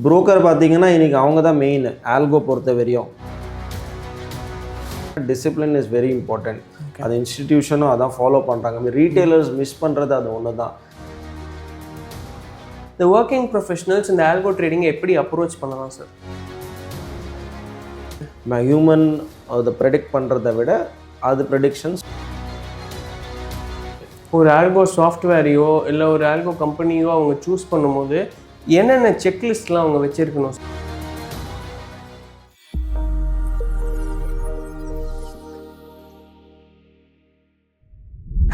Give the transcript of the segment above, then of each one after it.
Broker பார்த்தீங்கன்னா இன்றைக்கி அவங்க தான் மெயின் ஆல்கோ பொறுத்த வரையும். Discipline is very important. அது இன்ஸ்டிடியூஷனும் அதான் ஃபாலோ பண்ணுறாங்க. ரீட்டைலர்ஸ் மிஸ் பண்ணுறது அது ஒன்று தான். இந்த ஒர்க்கிங் ப்ரொஃபஷனல்ஸ் இந்த ஆல்கோ ட்ரேடிங் எப்படி அப்ரோச் பண்ணலாம் சார்? ஹியூமன் அதை ப்ரெடிக்ட் பண்ணுறதை விட அது ப்ரெடிக்ஷன்ஸ். ஒரு ஆல்கோ சாஃப்ட்வேரையோ இல்லை ஒரு ஆல்கோ கம்பெனியோ அவங்க சூஸ் பண்ணும்போது என்னென்ன செக்லிஸ்ட்லாம் அவங்க வச்சுருக்கணும்?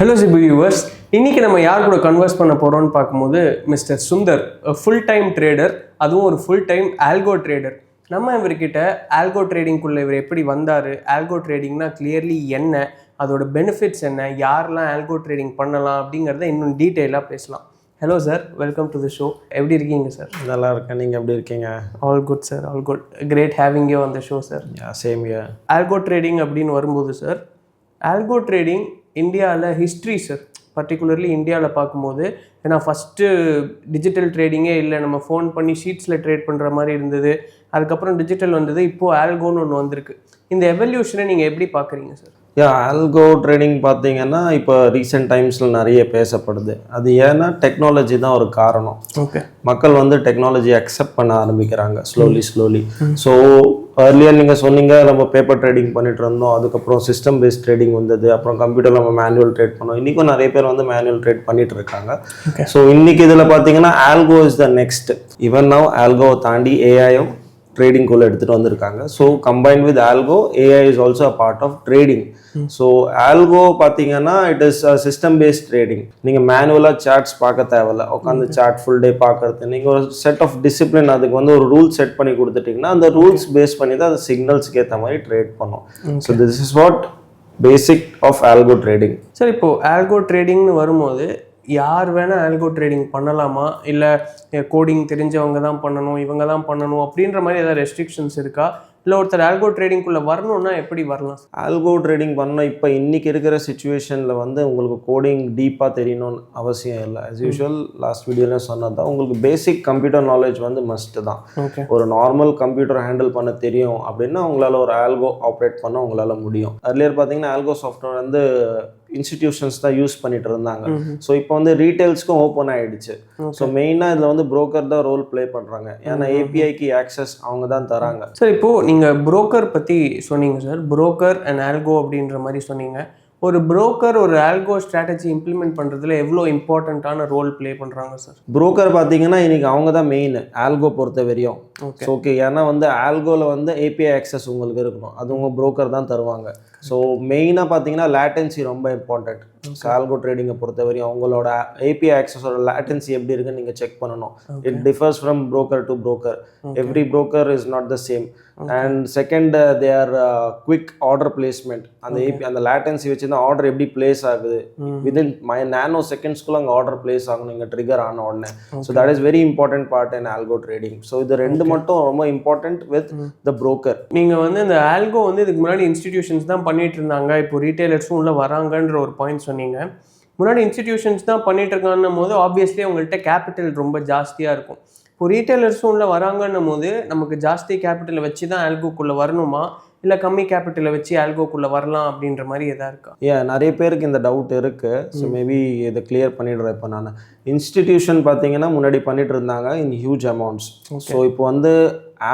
ஹலோ Zebu வியூவர்ஸ், இன்றைக்கி நம்ம யார் கூட கன்வர்ஸ் பண்ண போகிறோம்னு பார்க்கும்போது mister Sundar, full time trader, அதுவும் ஒரு ஃபுல் டைம் ஆல்கோ ட்ரேடர். நம்ம இவர்கிட்ட ஆல்கோ ட்ரேடிங்குள்ளே இவர் எப்படி வந்தார், ஆல்கோ ட்ரேடிங்னா கிளியர்லி என்ன, அதோட பெனிஃபிட்ஸ் என்ன, யாரெல்லாம் ஆல்கோ ட்ரேடிங் பண்ணலாம் அப்படிங்கிறத இன்னும் டீட்டெயிலாக பேசலாம். Hello sir, welcome to the show. எப்படி இருக்கீங்க சார்? நல்லா இருக்கேன், நீங்கள் எப்படி இருக்கீங்க? All good sir, all good. Great having you on the show sir. Same yeah. Algo trading அப்படின்னு வரும்போது சார், ஆல்கோ ட்ரேடிங் இந்தியாவில் ஹிஸ்ட்ரி சார், பர்டிகுலர்லி இந்தியாவில் பார்க்கும்போது, ஏன்னா ஃபஸ்ட்டு டிஜிட்டல் ட்ரேடிங்கே இல்லை, நம்ம ஃபோன் பண்ணி ஷீட்ஸில் ட்ரேட் பண்ணுற மாதிரி இருந்தது. அதுக்கப்புறம் டிஜிட்டல் வந்தது, இப்போது ஆல்கோன்னு ஒன்று வந்திருக்கு. இந்த எவல்யூஷனை நீங்கள் எப்படி பார்க்குறீங்க சார்? ஆல்கோ ட்ரேடிங் பார்த்தீங்கன்னா இப்போ ரீசெண்ட் டைம்ஸில் நிறைய பேசப்படுது. அது ஏன்னா டெக்னாலஜி தான் ஒரு காரணம். ஓகே, மக்கள் வந்து டெக்னாலஜி அக்செப்ட் பண்ண ஆரம்பிக்கிறாங்க ஸ்லோலி. ஸோ ஏர்லியர் நீங்கள் சொன்னீங்க நம்ம பேப்பர் ட்ரேடிங் பண்ணிட்டு இருந்தோம், அதுக்கப்புறம் சிஸ்டம் பேஸ்ட் ட்ரேடிங் வந்தது, அப்புறம் கம்ப்யூட்டர் நம்ம மேனுவல் ட்ரேட் பண்ணோம். இன்றைக்கும் நிறைய பேர் வந்து மேனுவல் ட்ரேட் பண்ணிட்டு இருக்காங்க. ஸோ இன்னைக்கு இதில் பார்த்தீங்கன்னா algo is the next. Even now ஆல்கோவை தாண்டி ஏஐயும் ட்ரேடிங்குள்ளே எடுத்துகிட்டு வந்திருக்காங்க. So combined with algo, AI is also a part of trading. So algo பார்த்தீங்கன்னா it is system based trading. நீங்கள் மேனுவலாக சார்ட்ஸ் பார்க்க தேவையில்ல, உட்காந்து சார்ட் ஃபுல் டே பார்க்கறது. நீங்கள் ஒரு செட் ஆஃப் டிசிப்ளின், அதுக்கு வந்து ஒரு ரூல்ஸ் செட் பண்ணி கொடுத்துட்டிங்கன்னா அந்த ரூல்ஸ் பேஸ் பண்ணி தான் அது சிக்னல்ஸ்க்கு ஏற்ற மாதிரி ட்ரேட் பண்ணும். So this is what basic of algo trading. Sir, இப்போது ஆல்கோ ட்ரேடிங்னு வரும்போது யார் வேணால் ஆல்கோ ட்ரேடிங் பண்ணலாமா, இல்லை கோடிங் தெரிஞ்சவங்க தான் பண்ணணும், இவங்க தான் பண்ணணும் அப்படின்ற மாதிரி ஏதாவது ரெஸ்ட்ரிக்ஷன்ஸ் இருக்கா? இல்லை ஒருத்தர் ஆல்கோ ட்ரேடிங்குள்ளே வரணும்னா எப்படி வரலாம்? ஆல்கோ ட்ரேடிங் பண்ணால் இப்போ இன்றைக்கி இருக்கிற சுச்சுவேஷனில் வந்து உங்களுக்கு கோடிங் டீப்பாக தெரியணும்னு அவசியம் இல்லை. ஆஸ் யூஷுவல் லாஸ்ட் வீடியோவில் சொன்னது தான், உங்களுக்கு பேசிக் கம்ப்யூட்டர் நாலேஜ் வந்து மஸ்ட்டு தான். ஒரு நார்மல் கம்ப்யூட்டர் ஹேண்டில் பண்ண தெரியும் அப்படின்னா உங்களால் ஒரு ஆல்கோ ஆப்ரேட் பண்ண உங்களால் முடியும். அதுலேயே பார்த்தீங்கன்னா ஆல்கோ சாஃப்ட்வேர் வந்து இன்ஸ்டிடியூஷன்ஸ் தான் யூஸ் பண்ணிட்டு இருந்தாங்க. ஸோ இப்போ வந்து ரீட்டைல்ஸ்க்கும் ஓப்பன் ஆகிடுச்சு. ஸோ மெயினாக இதில் வந்து புரோக்கர் தான் ரோல் ப்ளே பண்ணுறாங்க. ஏன்னா ஏபிஐக்கு ஆக்சஸ் அவங்க தான் தராங்க. சார், இப்போது நீங்கள் புரோக்கர் பற்றி சொன்னீங்க சார், புரோக்கர் அண்ட் ஆல்கோ அப்படின்ற மாதிரி சொன்னீங்க. ஒரு புரோக்கர் ஒரு ஆல்கோ ஸ்ட்ராட்டஜி இம்ப்ளிமெண்ட் பண்ணுறதுல எவ்வளோ இம்பார்ட்டண்ட்டான ரோல் ப்ளே பண்ணுறாங்க சார்? புரோக்கர் பார்த்தீங்கன்னா இன்றைக்கி அவங்க தான் மெயின் ஆல்கோ பொறுத்த வரையும். ஓகே, ஏன்னா வந்து ஆல்கோவில் வந்து ஏபிஐ ஆக்சஸ் உங்களுக்கு இருக்கணும், அது உங்கள் புரோக்கர் தான் தருவாங்க. ஸோ மெயினாக பார்த்தீங்கன்னா லேட்டன்சி ரொம்ப இம்பார்ட்டன்ட். ஆல்கோ ட்ரேடிங்கை பொறுத்த வரையும் அவங்களோட ஏபிஐ ஆக்சஸோட லேட்டன்சி எப்படி இருக்குன்னு நீங்கள் செக் பண்ணணும். It differs from broker to broker. Every broker is not the same. And second, they are quick order placement. அந்த ஏபி அந்த லேட்டன்சி வச்சு தான் ஆர்டர் எப்படி பிளேஸ் ஆகுது, விதின் நேனோ செகண்ட்ஸ்குள்ள அங்கே ஆர்டர் பிளேஸ் ஆகணும் நீங்கள் ட்ரிகர் ஆன உடனே. So that is very important part in algo trading. So இது ரெண்டு மட்டும் ரொம்ப இம்பார்ட்டன்ட் வித் த புரோக்கர். நீங்கள் வந்து இந்த ஆல்கோ வந்து இதுக்கு முன்னாடி இன்ஸ்டிடியூஷன்ஸ் தான் பண்ணிட்டு இருந்தாங்க, இப்போ ரீட்டைலர்ஸும் உள்ள வராங்கன்ற ஒரு பாயிண்ட் சொன்னீங்க. முன்னாடி இன்ஸ்டிடியூஷன்ஸ் தான் பண்ணிட்டு இருக்காங்கன்னும் போது ஆப்வியஸ்லி அவங்கள்ட்ட கேபிட்டல் ரொம்ப ஜாஸ்தியாக இருக்கும். இப்போ ரீட்டைலர்ஸும் உள்ள வராங்கன்னும் போது நமக்கு ஜாஸ்தி கேபிட்டலை வச்சு தான் ஆல்கோக்குள்ளே வரணுமா, இல்லை கம்மி கேபிட்டலை வச்சு ஆல்கோக்குள்ளே வரலாம் அப்படின்ற மாதிரி எதாவது இருக்கா? நிறைய பேருக்கு இந்த டவுட் இருக்குது. ஸோ மேபி இதை கிளியர் பண்ணிடுறேன். இப்போ நான் இன்ஸ்டிடியூஷன் பார்த்தீங்கன்னா முன்னாடி பண்ணிட்டு இருந்தாங்க இன் ஹியூஜ் அமௌண்ட்ஸ். ஸோ இப்போ வந்து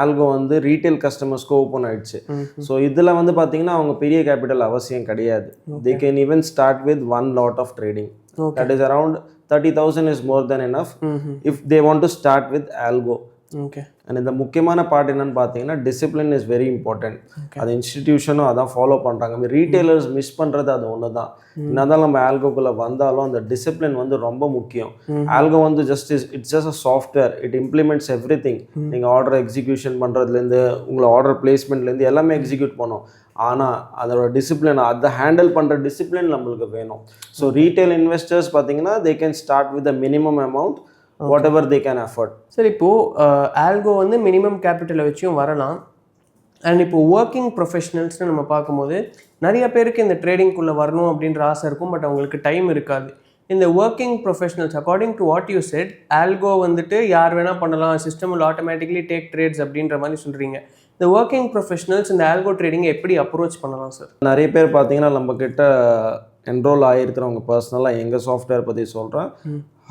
ஆல்கோ வந்து ரீட்டைல் கஸ்டமர்ஸ்க்கு ஓப்பன் ஆயிடுச்சு. ஸோ இதில் வந்து பார்த்தீங்கன்னா அவங்க பெரிய கேபிட்டல் அவசியம் கிடையாது. They can even start with one lot of trading. That is around 30,000 is more than enough if they want to start with algo. Okay. And இந்த முக்கியமான பார்ட் என்னன்னு பார்த்தீங்கன்னா டிசிப்ளின் இஸ் வெரி இம்பார்ட்டன்ட். அது இன்ஸ்டிடியூஷனும் அதான் follow பண்ணுறாங்க. Retailers miss பண்ணுறது அது ஒன்று தான். என்னதான் நம்ம ஆல்கோக்குள்ளே வந்தாலும் அந்த டிசிப்ளின் வந்து ரொம்ப முக்கியம். ஆல்கோ வந்து it's just a software. It implements every thing. நீங்கள் ஆர்டர் எக்ஸிக்யூஷன் பண்ணுறதுலேருந்து உங்களை ஆர்டர் பிளேஸ்மெண்ட்லேருந்து எல்லாமே எக்ஸிக்யூட் பண்ணும். ஆனால் அதோட டிசிப்ளின், அதை ஹேண்டில் பண்ணுற டிசிப்ளின் நம்மளுக்கு வேணும். ஸோ ரீட்டைல் இன்வெஸ்டர்ஸ் பார்த்தீங்கன்னா they can start with a minimum amount, whatever they can afford. சரி, இப்போது ஆல்கோ வந்து மினிமம் கேபிட்டலை வச்சும் வரலாம். அண்ட் இப்போ ஒர்க்கிங் ப்ரொஃபஷனல்ஸ்னு நம்ம பார்க்கும்போது நிறைய பேருக்கு இந்த ட்ரேடிங்குள்ளே வரணும் அப்படின்ற ஆசை இருக்கும், பட் அவங்களுக்கு டைம் இருக்காது. இந்த working professionals according to what you set algo வந்துட்டு யார் வேணால் பண்ணலாம், system will automatically take trades அப்படின்ற மாதிரி சொல்கிறீங்க. இந்த ஒர்க்கிங் ப்ரொஃபஷனல்ஸ் இந்த ஆல்கோ ட்ரேடிங்கை எப்படி அப்ரோச் பண்ணலாம் சார்? நிறைய பேர் பார்த்தீங்கன்னா நம்ம கிட்ட என்ரோல் ஆகிருக்கிறவங்க பர்சனலாக எங்கள் சாஃப்ட்வேர் பற்றி சொல்கிறேன்,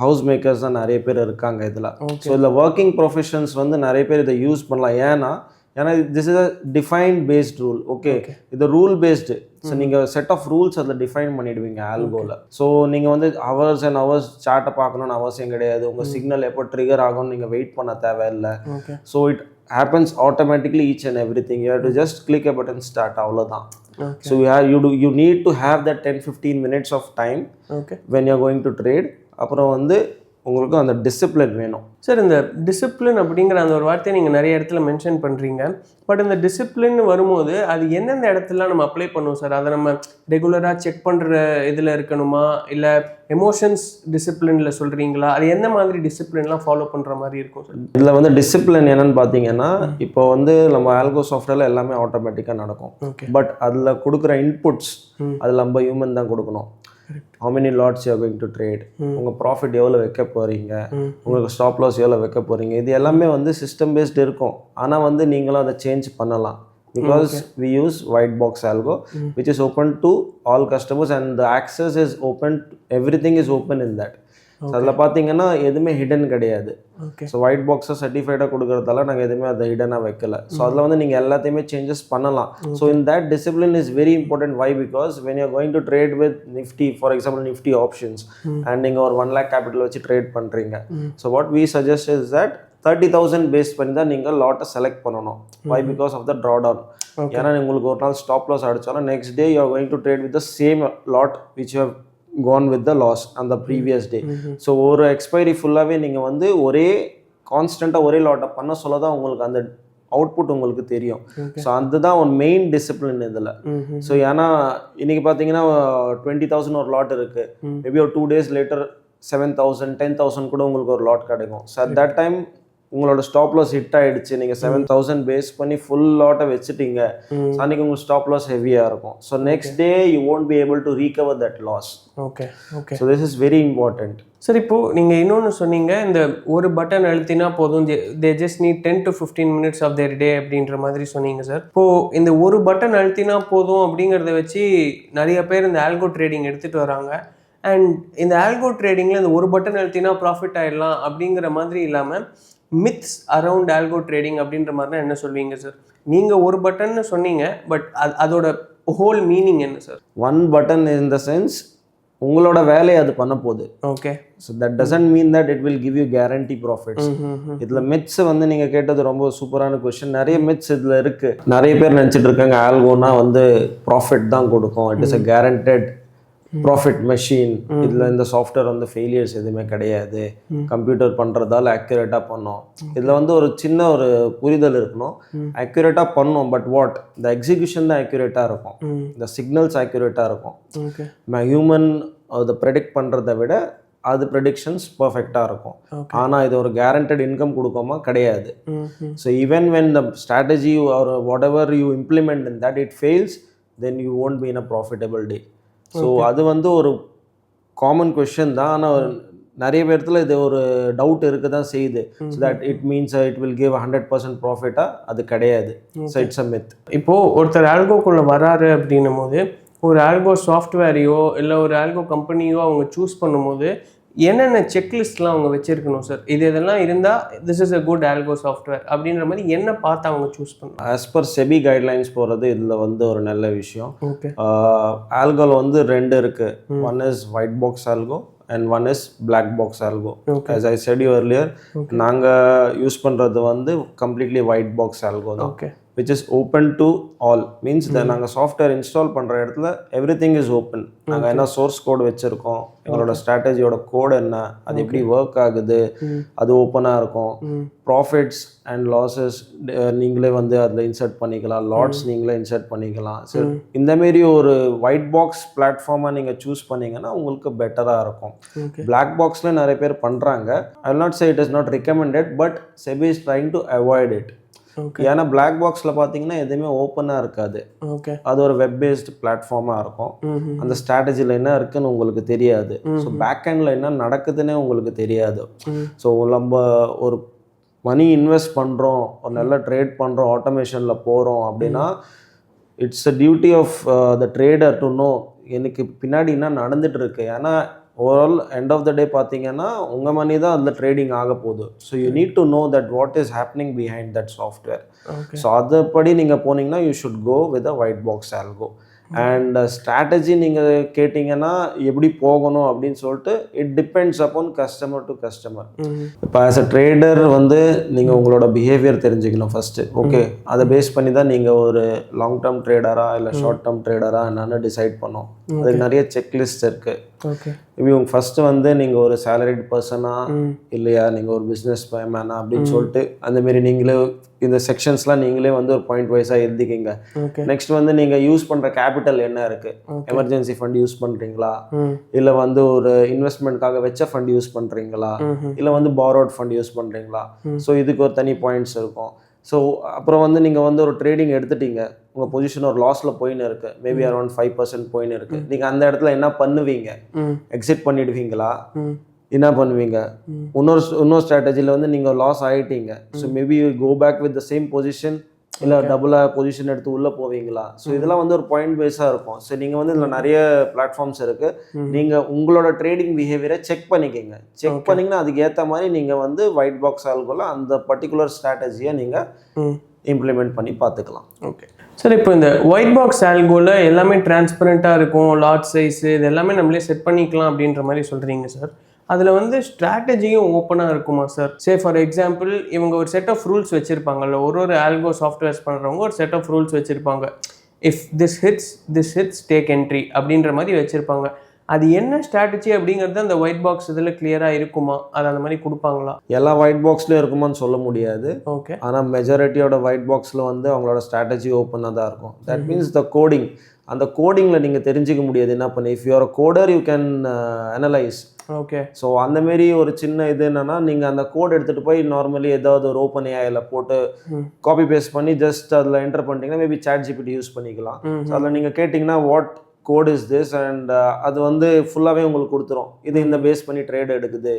ஹவுஸ் மேக்கர்ஸ் தான் நிறைய பேர் இருக்காங்க இதில். ஸோ இதில் ஒர்க்கிங் ப்ரொஃபஷன்ஸ் வந்து நிறைய பேர் இதை யூஸ் பண்ணலாம். ஏன்னா this is a define based rule. Okay, இது ரூல் பேஸ்டு. ஸோ நீங்கள் செட் ஆஃப் ரூல்ஸ் அதில் டிஃபைன் பண்ணிடுவீங்க ஆல்கோவில். ஸோ நீங்கள் வந்து ஹவர்ஸ் அண்ட் ஹவர்ஸ் சார்ட்டை பார்க்கணுன்னு அவசியம் கிடையாது. உங்கள் சிக்னல் எப்போ ட்ரிகர் ஆகும்னு நீங்கள் வெயிட் பண்ண தேவையில்லை. So it happens automatically each and everything. You have to just click a button, start, avladhaan. So you need to have that 10-15 minutes of time when you are going to trade. அப்புறம் வந்து உங்களுக்கு அந்த discipline வேணும் sir. இந்த discipline அப்படிங்கிற அந்த ஒரு வார்த்தையை நீங்கள் நிறைய இடத்துல மென்ஷன் பண்ணுறீங்க. பட் இந்த டிசிப்ளின் வரும்போது அது எந்தெந்த இடத்துலலாம் நம்ம அப்ளை பண்ணுவோம் சார்? அதை நம்ம ரெகுலராக செக் பண்ணுற இதில் இருக்கணுமா, இல்லை எமோஷன்ஸ் டிசிப்ளினில் சொல்கிறீங்களா? அது எந்த மாதிரி டிசிப்ளின்லாம் ஃபாலோ பண்ணுற மாதிரி இருக்கும் சார்? இதில் வந்து டிசிப்ளின் என்னன்னு பார்த்தீங்கன்னா, இப்போ வந்து நம்ம ஆல்கோ சாஃப்ட்வேரில் எல்லாமே ஆட்டோமேட்டிக்காக நடக்கும். பட் அதில் கொடுக்குற இன்புட்ஸ் அதில் நம்ம ஹியூமன் தான் கொடுக்கணும். how many lots you are going to trade, உங்க ப்ராஃபிட் எவ்வளோ வைக்க போகிறீங்க, உங்களுக்கு ஸ்டாப் லாஸ் எவ்வளோ வைக்க போகிறீங்க, இது எல்லாமே வந்து சிஸ்டம் பேஸ்டு இருக்கும். ஆனால் வந்து நீங்களும் அதை சேஞ்ச் பண்ணலாம். because we use white box algo which is open to all customers and the access is open, everything is open in that. So அதில் பார்த்தீங்கன்னா எதுவுமே ஹிடன் கிடையாது. ஸோ ஒயிட் பாக்ஸை சர்டிஃபைடாக கொடுக்குறதால நாங்கள் எதுவுமே அதை ஹிடனாக வைக்கல. ஸோ அதில் வந்து நீங்கள் எல்லாத்தையுமே சேஞ்சஸ் பண்ணலாம். So in that discipline is very important. Why? Because when you going to trade with Nifty, for example Nifty options, and நீங்கள் ஒரு 1 lakh கேபிட்டல் வச்சு ட்ரேட் பண்ணுறீங்க. So what we suggest is that 30,000 base பண்ணி தான் நீங்கள் லாட்டை செலக்ட் பண்ணணும். Why? Because of the draw down. ஏன்னா உங்களுக்கு ஒரு நாள் ஸ்டாப் லாஸ் அடிச்சாலும் next day you are going to trade with the same lot which you have gone with the loss on the previous day. So ஒரு expiry ஃபுல்லாகவே நீங்கள் வந்து ஒரே கான்ஸ்டண்ட்டாக ஒரே லாட்டை பண்ண சொல்ல தான் உங்களுக்கு அந்த அவுட்புட் உங்களுக்கு தெரியும். ஸோ அதுதான் ஒரு மெயின் டிசிப்ளின் இதில். ஸோ ஏன்னா இன்னைக்கு பார்த்தீங்கன்னா 20,000 ஒரு லாட் இருக்குது, மேபி ஒரு 2 days லேட்டர் 7,000 10,000 கூட உங்களுக்கு ஒரு லாட் கிடைக்கும். ஸோ அட் தட் டைம் உங்களோட ஸ்டாப் லாஸ் ஹிட் ஆகிடுச்சு, நீங்கள் 7,000 பேஸ் பண்ணி ஃபுல் லாட்டை வச்சுட்டீங்க, அன்றைக்கி உங்களுக்கு ஸ்டாப் லாஸ் ஹெவியாக இருக்கும். So next day you won't be able to recover that loss. Okay. So this is very important. Sir, இப்போது நீங்கள் இன்னொன்று சொன்னீங்க, இந்த ஒரு பட்டன் அழுத்தினா போதும், they just need 10 to 15 minutes of their day அப்படின்ற மாதிரி சொன்னீங்க சார். இப்போது இந்த ஒரு பட்டன் அழுத்தினா போதும் அப்படிங்கிறத வச்சு நிறைய பேர் இந்த ஆல்கோ ட்ரேடிங் எடுத்துகிட்டு வராங்க. அண்ட் இந்த ஆல்கோ ட்ரேடிங்கில் இந்த ஒரு பட்டன் அழுத்தினா ப்ராஃபிட் ஆகிடலாம் அப்படிங்கிற மாதிரி இல்லாமல் மித்ஸ் அரவுண்ட் ஆல்கோ ட்ரேடிங் அப்படின்ற மாதிரினா என்ன சொல்வீங்க சார்? நீங்கள் ஒரு பட்டன்னு சொன்னீங்க, பட் அதோட ஹோல் மீனிங் என்ன sir? One button in the sense உங்களோட வேலையை அது பண்ண போகுது. Okay. So that doesn't mean that it will give you guarantee profits. இதில் மித்ஸ் வந்து நீங்கள் கேட்டது ரொம்ப சூப்பரான கொஸ்டின். நிறைய மித்ஸ் இதில் இருக்குது. நிறைய பேர் நினச்சிட்டு இருக்காங்க ஆல்கோனா வந்து ப்ராஃபிட் தான் கொடுக்கும், it is a guaranteed profit machine. இதில் இந்த சாஃப்ட்வேர் வந்து ஃபெயிலியர்ஸ் எதுவுமே கிடையாது, கம்ப்யூட்டர் பண்ணுறதால அக்யூரேட்டாக பண்ணோம். இதில் வந்து ஒரு சின்ன ஒரு புரிதல் இருக்கணும். அக்யூரேட்டாக பண்ணோம், பட் வாட் இந்த எக்ஸிக்யூஷன் தான் அக்யூரேட்டாக இருக்கும், இந்த சிக்னல்ஸ் அக்யூரேட்டாக இருக்கும். ஹியூமன் அதை ப்ரெடிக்ட் பண்ணுறதை விட அது ப்ரெடிக்ஷன்ஸ் பர்ஃபெக்டாக இருக்கும். ஆனால் இது ஒரு கேரண்டட் இன்கம் கொடுக்காம கிடையாது. So even when the strategy or whatever you implement in that it fails, then you won't be in a profitable day. So அது வந்து ஒரு காமன் கொஷின் தான். ஆனால் நிறைய பேர்த்துல இது ஒரு டவுட் இருக்க தான் செய்யுது. So that it means it will give 100% ப்ராஃபிட்டாக, அது கிடையாது. So it's a myth. இப்போது ஒருத்தர் ஆல்கோக்குள்ளே வராரு அப்படின்னும் போது ஒரு ஆல்கோ சாஃப்ட்வேரையோ இல்லை ஒரு ஆல்கோ கம்பெனியோ அவங்க சூஸ் பண்ணும்போது என்னென்ன செக்லிஸ்ட்லாம் அவங்க வச்சுருக்கணும் சார்? இதெல்லாம் இருந்தால் this is a good algo software அப்படின்ற மாதிரி என்ன பார்த்து அவங்க சூஸ் பண்ணணும்? ஆஸ் பர் செபி கைட்லைன்ஸ் போகிறது இதில் வந்து ஒரு நல்ல விஷயம். ஓகே. ஆல்கோவில் வந்து 2 இருக்குது. One is white box algo and one is black box algo. As I said you earlier, நாங்கள் யூஸ் பண்ணுறது வந்து completely white box algo தான். which is open to all. means that நாங்கள் சாஃப்ட்வேர் இன்ஸ்டால் பண்ணுற இடத்துல everything is open. நாங்கள் என்ன source code வச்சுருக்கோம், எங்களோட ஸ்ட்ராட்டஜியோட கோட் என்ன, அது எப்படி ஒர்க் ஆகுது, அது ஓப்பனாக இருக்கும். ப்ராஃபிட்ஸ் அண்ட் லாஸஸ் நீங்களே வந்து அதில் இன்சர்ட் பண்ணிக்கலாம், லாட்ஸ் நீங்களே இன்சர்ட் பண்ணிக்கலாம். ஸோ இந்தமாரி ஒரு ஒயிட் பாக்ஸ் பிளாட்ஃபார்மாக நீங்கள் சூஸ் பண்ணிங்கன்னா உங்களுக்கு பெட்டராக இருக்கும். பிளாக் பாக்ஸில் நிறைய பேர் பண்ணுறாங்க. I will not say it is not recommended, but SEBI is trying to avoid it. ஏன்னா பிளாக் பாக்ஸில் பார்த்தீங்கன்னா எதுவுமே ஓப்பனாக இருக்காது. ஓகே. அது ஒரு வெப் பேஸ்டு பிளாட்ஃபார்மாக இருக்கும். அந்த ஸ்ட்ராட்டஜியில் என்ன இருக்குன்னு உங்களுக்கு தெரியாது. ஸோ பேக் எண்டில் என்ன நடக்குதுன்னே உங்களுக்கு தெரியாது. ஸோ நம்ம ஒரு மணி இன்வெஸ்ட் பண்ணுறோம், ஒரு நல்ல ட்ரேட் பண்ணுறோம், ஆட்டோமேஷனில் போகிறோம் அப்படின்னா it's a duty of the trader to know எனக்கு பின்னாடி என்ன நடந்துட்டு இருக்கு. ஏன்னா overall end of the day பார்த்தீங்கன்னா உங்கள் மணி தான் அதில் ட்ரேடிங் ஆக போகுது. So you need to know that what is happening behind that software. So அதுபடி நீங்கள் போனீங்கன்னா you should go with a white box algo. And strategy நீங்கள் கேட்டிங்கன்னா எப்படி போகணும் அப்படின்னு சொல்லிட்டு it depends upon customer to customer. இப்போ ஆஸ் அ ட்ரேடர் வந்து நீங்கள் உங்களோட பிஹேவியர் தெரிஞ்சுக்கணும் ஃபஸ்ட்டு. ஓகே, அதை பேஸ் பண்ணி தான் நீங்கள் ஒரு லாங் டேர்ம் ட்ரேடரா இல்லை ஷார்ட் டேர்ம் ட்ரேடரா என்னன்னு டிசைட் பண்ணோம். அதுக்கு நிறைய செக்லிஸ்ட் இருக்குது. ஓகே. இவங்க ஃபஸ்ட்டு வந்து நீங்கள் ஒரு சேலரிட் பர்சனா இல்லையா, நீங்கள் ஒரு பிஸ்னஸ் மேனா அப்படின்னு சொல்லிட்டு அந்தமாரி நீங்களே இந்த செக்ஷன்ஸ்லாம் நீங்களே வந்து ஒரு பாயிண்ட் வைஸாக எழுதிக்கிங்க. நெக்ஸ்ட் வந்து நீங்கள் யூஸ் பண்ணுற கேபிட்டல் என்ன இருக்குது, எமர்ஜென்சி ஃபண்ட் யூஸ் பண்ணுறீங்களா, இல்லை வந்து ஒரு இன்வெஸ்ட்மெண்ட்காக வச்ச ஃபண்ட் யூஸ் பண்ணுறீங்களா, இல்லை வந்து பாரோட் ஃபண்ட் யூஸ் பண்ணுறீங்களா. ஸோ இதுக்கு ஒரு தனி பாயிண்ட்ஸ் இருக்கும். ஸோ அப்புறம் வந்து நீங்கள் வந்து ஒரு ட்ரேடிங் எடுத்துட்டீங்க, உங்கள் பொசிஷன் ஒரு லாஸில் போயின்னு இருக்குது, மேபி அரௌண்ட் 5% போயின்னு இருக்குது. நீங்கள் அந்த இடத்துல என்ன பண்ணுவீங்க? எக்ஸிட் பண்ணிடுவீங்களா, என்ன பண்ணுவீங்க? இன்னொரு ஸ்ட்ராட்டஜியில் வந்து நீங்கள் லாஸ் ஆகிட்டீங்க. So maybe you go back with the same position, இல்லை டபுளாக பொசிஷன் எடுத்து உள்ளே போவீங்களா. ஸோ இதெல்லாம் வந்து ஒரு பாயிண்ட் வைஸாக இருக்கும். ஸோ நீங்கள் வந்து இதில் நிறைய பிளாட்ஃபார்ம்ஸ் இருக்குது. நீங்கள் உங்களோட ட்ரேடிங் பிஹேவியரை செக் பண்ணிக்கிங்க. செக் பண்ணிங்கன்னா அதுக்கு ஏற்ற மாதிரி நீங்கள் வந்து ஒயிட் பாக்ஸ் ஆல்கோல அந்த பர்டிகுலர் ஸ்ட்ராட்டஜியை நீங்கள் இம்ப்ளிமெண்ட் பண்ணி பார்த்துக்கலாம். ஓகே சார், இப்போ இந்த ஒயிட் பாக்ஸ் ஆல்கோவில் எல்லாமே டிரான்ஸ்பரண்ட்டாக இருக்கும், லாட் சைஸு இது எல்லாமே நம்மளே செட் பண்ணிக்கலாம் அப்படின்ற மாதிரி சொல்கிறீங்க சார். அதில் வந்து ஸ்ட்ராட்டஜியும் ஓப்பனாக இருக்குமா சார்? சே ஃபார் எக்ஸாம்பிள் இவங்க ஒரு செட் ஆஃப் ரூல்ஸ் வச்சுருப்பாங்கல்ல, ஒரு ஆல்கோ சாஃப்ட்வேர்ஸ் பண்ணுறவங்க ஒரு செட் ஆஃப் ரூல்ஸ் வச்சுருப்பாங்க. If this hits take entry அப்படின்ற மாதிரி வச்சுருப்பாங்க. அது என்ன ஸ்ட்ராட்டஜி அப்படிங்கிறது அந்த ஒயிட் பாக்ஸ் இதில் கிளியராக இருக்குமா? அது அந்த மாதிரி கொடுப்பாங்களா? எல்லா ஒயிட் பாக்ஸ்லையும் இருக்குமான்னு சொல்ல முடியாது. ஓகே. ஆனால் மெஜாரிட்டியோட ஒயிட் பாக்ஸில் வந்து அவங்களோட ஸ்ட்ராட்டஜி ஓப்பனாக தான் இருக்கும். தட் மீன்ஸ் த கோடிங், அந்த கோடிங்கில் நீங்கள் தெரிஞ்சிக்க முடியாது என்ன பண்ணி. If you're a coder you can analyse. Okay. So அந்தமாரி ஒரு சின்ன இது என்னன்னா, நீங்கள் அந்த கோட் எடுத்துகிட்டு போய் நார்மலி ஏதாவது ஒரு ஓப்பன் ஏஐயில் போட்டு காப்பி பேஸ்ட் பண்ணி ஜஸ்ட் அதில் என்டர் பண்ணிட்டீங்கன்னா மேபி சாட் ஜிபிடி யூஸ் பண்ணிக்கலாம். ஸோ அதில் நீங்கள் கேட்டிங்கன்னா what code is this and அது வந்து ஃபுல்லாகவே உங்களுக்கு கொடுத்துரும். இது இந்த பேஸ் பண்ணி ட்ரேட் எடுக்குது.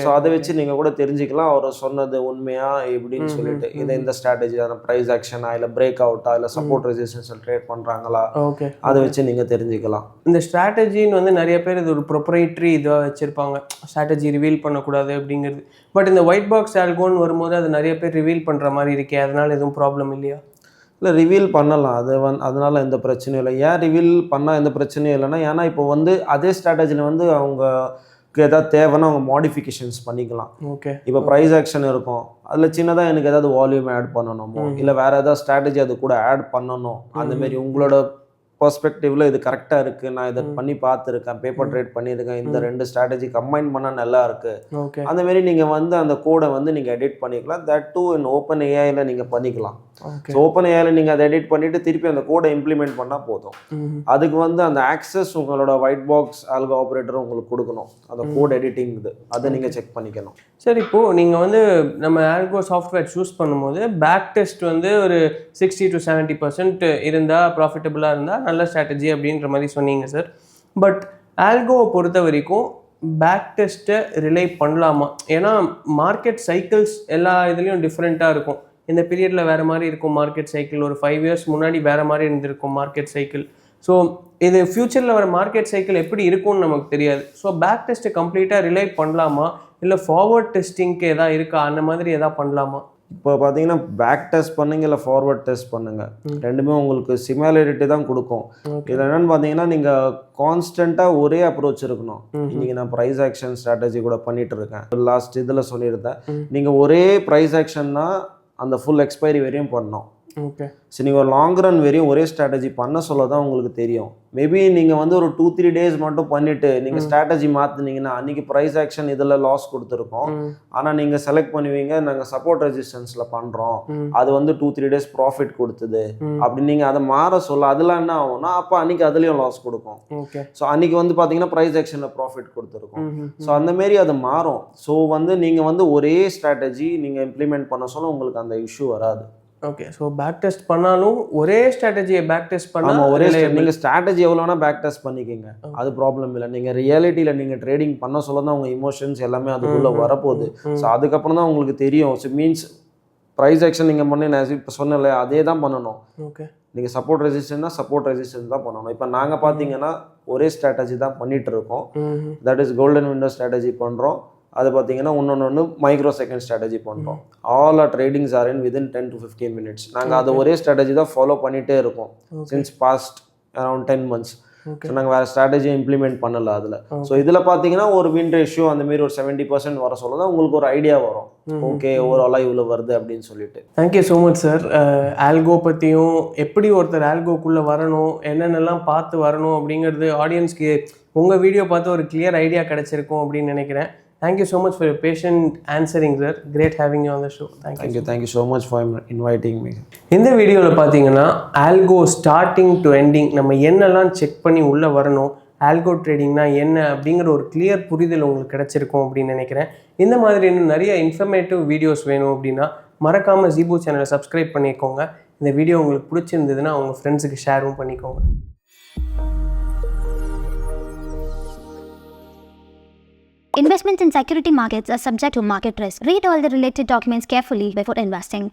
ஸோ அதை வச்சு நீங்கள் கூட தெரிஞ்சுக்கலாம் அவர் சொன்னது உண்மையா எப்படின்னு சொல்லிட்டு. இதை இந்த ஸ்ட்ராட்டஜியான ப்ரைஸ் ஆக்ஷனா இல்லை பிரேக் அவுட்டா இல்லை சப்போர்ட் ரெசிஸ்டன்ஸில் ட்ரேட் பண்ணுறாங்களா, ஓகே, அதை வச்சு நீங்கள் தெரிஞ்சுக்கலாம். இந்த ஸ்ட்ராட்டஜின்னு வந்து நிறைய பேர் இது ஒரு ப்ரொப்ரைட்ரி இதாக வச்சுருப்பாங்க, ஸ்ட்ராட்டஜி ரிவீல் பண்ணக்கூடாது அப்படிங்கிறது. பட் இந்த ஒயிட் பாக்ஸ் ஆல்கோன்னு வரும்போது அது நிறைய பேர் ரிவீல் பண்ணுற மாதிரி இருக்கே, அதனால எதுவும் ப்ராப்ளம் இல்லையா? இல்லை, ரிவீல் பண்ணலாம். அது அதனால் எந்த பிரச்சனையும் இல்லை. ஏன் ரிவீல் பண்ணால் எந்த பிரச்சனையும் இல்லைன்னா, ஏன்னா இப்போ வந்து அதே ஸ்ட்ராட்டஜியில் வந்து அவங்களுக்கு எதாவது தேவைன்னா அவங்க மாடிஃபிகேஷன்ஸ் பண்ணிக்கலாம். ஓகே. இப்போ ப்ரைஸ் ஆக்ஷன் இருக்கும், அதில் சின்னதாக எனக்கு ஏதாவது வால்யூம் ஆட் பண்ணணுமோ இல்லை வேறு ஏதாவது ஸ்ட்ராட்டஜி அது கூட ஆட் பண்ணணும், அந்தமாரி உங்களோட பர்ஸ்பெக்டிவ்ல இது கரெக்டாக இருக்குது, நான் இதை பண்ணி பார்த்துருக்கேன், பேப்பர் ட்ரேட் பண்ணியிருக்கேன், இந்த ரெண்டு ஸ்ட்ராட்டஜி கம்பைன் பண்ணால் நல்லா இருக்குது, அந்தமாரி நீங்கள் வந்து அந்த கோடை வந்து நீங்கள் எடிட் பண்ணிக்கலாம். தட் டூ இன் ஓப்பன் ஏஐயில் நீங்கள் பண்ணிக்கலாம். ஸோ ஓப்பன் ஏஐயில் நீங்கள் அதை எடிட் பண்ணிவிட்டு திருப்பி அந்த கோடை இம்ப்ளிமெண்ட் பண்ணால் போதும். அதுக்கு வந்து அந்த ஆக்சஸ் உங்களோட ஒயிட் பாக்ஸ் ஆல்கோ ஆப்ரேட்டர் உங்களுக்கு கொடுக்கணும், அந்த கோட் எடிட்டிங் இது அதை நீங்கள் செக் பண்ணிக்கணும். சரி, இப்போது நீங்கள் வந்து நம்ம ஆல்கோ சாஃப்ட்வேர் சூஸ் பண்ணும்போது பேக் டெஸ்ட் வந்து ஒரு 60 to 70% இருந்தால் ப்ராஃபிட்டபுளாக இருந்தால் நல்ல ஸ்ட்ராட்டஜி அப்படின்ற மாதிரி சொன்னீங்க சார். பட் ஆல்கோவை பொறுத்த வரைக்கும் பேக் டெஸ்ட்டை ரிலே பண்ணலாமா? ஏன்னா மார்க்கெட் சைக்கிள்ஸ் எல்லா இதுலேயும் டிஃப்ரெண்ட்டாக இருக்கும். இந்த பீரியடில் வேறு மாதிரி இருக்கும் மார்க்கெட் சைக்கிள், ஒரு 5 years முன்னாடி வேறு மாதிரி இருந்திருக்கும் மார்க்கெட் சைக்கிள். ஸோ இது ஃப்யூச்சரில் வர மார்க்கெட் சைக்கிள் எப்படி இருக்கும்னு நமக்கு தெரியாது. ஸோ பேக் டெஸ்ட்டை கம்ப்ளீட்டாக ரிலே பண்ணலாமா, இல்லை ஃபார்வர்ட் டெஸ்டிங்க்கு எதாவது இருக்கா, அந்த மாதிரி எதாவது பண்ணலாமா? இப்போ பார்த்தீங்கன்னா பேக் டெஸ்ட் பண்ணுங்க இல்லை ஃபார்வர்ட் டெஸ்ட் பண்ணுங்க, ரெண்டுமே உங்களுக்கு சிமிலாரிட்டி தான் கொடுக்கும். இதில் என்னென்னு பார்த்தீங்கன்னா நீங்கள் கான்ஸ்டண்ட்டாக ஒரே அப்ரோச் இருக்கணும். இன்றைக்கி நான் ப்ரைஸ் ஆக்ஷன் ஸ்ட்ராட்டஜி கூட பண்ணிகிட்டு இருக்கேன், லாஸ்ட் இதில் சொல்லியிருந்தேன். நீங்கள் ஒரே ப்ரைஸ் ஆக்ஷன்னா அந்த ஃபுல் எக்ஸ்பைரி வரையும் பண்ணணும். ஓகே. சரி, நீங்கள் ஒரு லாங் ரன் வரையும் ஒரே ஸ்ட்ராட்டஜி பண்ண சொல்ல தான் உங்களுக்கு தெரியும். மேபி நீங்கள் வந்து ஒரு 2-3 days மட்டும் பண்ணிவிட்டு நீங்கள் ஸ்ட்ராட்டஜி மாற்றினீங்கன்னா அன்றைக்கி ப்ரைஸ் ஆக்ஷன் இதில் லாஸ் கொடுத்துருக்கோம். ஆனால் நீங்கள் செலக்ட் பண்ணுவீங்க நாங்கள் சப்போர்ட் ரெசிஸ்டன்ஸில் பண்ணுறோம், அது வந்து 2-3 days ப்ராஃபிட் கொடுத்துது அப்படின்னு நீங்கள் அதை மாற சொல்ல அதில் என்ன ஆகும்னா அப்போ அன்றைக்கி அதுலேயும் லாஸ் கொடுக்கும். ஓகே. ஸோ அன்றைக்கி வந்து பார்த்தீங்கன்னா ப்ரைஸ் ஆக்ஷனில் ப்ராஃபிட் கொடுத்துருக்கோம். ஸோ அந்தமாரி அது மாறும். ஸோ வந்து நீங்கள் வந்து ஒரே ஸ்ட்ராட்டஜி நீங்கள் இம்ப்ளிமெண்ட் பண்ண சொல்ல உங்களுக்கு அந்த இஷ்யூ வராது. ஓகே. ஸோ பேக் டெஸ்ட் பண்ணாலும் ஒரே ஸ்ட்ராட்டஜியை பேக் டெஸ்ட் ஆமாம், பண்ணால் ஒரே நீங்கள் ஸ்ட்ராட்டஜி எவ்வளோ வேணால் பேக் டெஸ்ட் பண்ணிக்கோங்க, அது ப்ராப்ளம் இல்லை. நீங்கள் ரியாலிட்டியில் நீங்கள் ட்ரேடிங் பண்ண சொல்ல தான் உங்கள் இமோஷன்ஸ் எல்லாமே அதுக்குள்ளே வரப்போகுது. ஸோ அதுக்கப்புறம் தான் உங்களுக்கு தெரியும். ஸோ மீன்ஸ் ப்ரைஸ் ஆக்ஷன் நீங்கள் பண்ணி நான் இப்போ சொன்னல அதே தான் பண்ணணும். ஓகே. நீங்கள் சப்போர்ட் ரெசிஸ்டன்ஸ்னா சப்போர்ட் ரெசிஸ்டன்ஸ் தான் பண்ணணும். இப்போ நாங்கள் பார்த்தீங்கன்னா ஒரே ஸ்ட்ராட்டஜி தான் பண்ணிகிட்டு இருக்கோம். That is golden window strategy பண்ணுறோம். அது பார்த்தீங்கன்னா ஒன்று மைக்ரோ செகண்ட் ஸ்ட்ராட்டஜி பண்ணுறோம். All our tradings are in within 10 to 15 minutes. நாங்கள் அது ஒரே ஸ்ட்ராட்டஜி தான் ஃபாலோ பண்ணிகிட்டே இருக்கோம் since past around 10 months. So நாங்கள் வேறு ஸ்ட்ராட்டஜியை இம்ப்ளிமெண்ட் பண்ணலை அதில். ஸோ இதில் பார்த்தீங்கன்னா ஒரு வின் ரேஷியோ அந்தமாரி ஒரு 70% வர சொல்ல தான் உங்களுக்கு ஒரு ஐடியா வரும். ஓகே, ஓவராலாக இவ்வளோ வருது அப்படின்னு சொல்லிட்டு. Thank you so much sir. Algo பற்றியும் எப்படி ஒருத்தர் ஆல்கோக்குள்ளே வரணும், என்னென்னலாம் பார்த்து வரணும் அப்படிங்கிறது ஆடியன்ஸ்க்கு உங்கள் வீடியோ பார்த்து ஒரு கிளியர் ஐடியா கிடச்சிருக்கும் அப்படின்னு நினைக்கிறேன். Thank you so much for your patient answering, sir. Great having you on the show. Thank you so much for inviting me. இந்த வீடியோவில் பார்த்தீங்கன்னா ஆல்கோ ஸ்டார்டிங் டு எண்டிங் நம்ம என்னெல்லாம் செக் பண்ணி உள்ளே வரணும், ஆல்கோ ட்ரேடிங்னா என்ன அப்படிங்கிற ஒரு கிளியர் புரிதல் உங்களுக்கு கிடச்சிருக்கும் அப்படின்னு நினைக்கிறேன். இந்த மாதிரி இன்னும் நிறைய இன்ஃபர்மேட்டிவ் வீடியோஸ் வேணும் அப்படின்னா மறக்காமல் ஜீபு சேனலை சப்ஸ்கிரைப் பண்ணிக்கோங்க. இந்த வீடியோ உங்களுக்கு பிடிச்சிருந்ததுன்னா உங்கள் ஃப்ரெண்ட்ஸுக்கு ஷேரும் பண்ணிக்கோங்க. Investments in security markets are subject to market risk. Read all the related documents carefully before investing.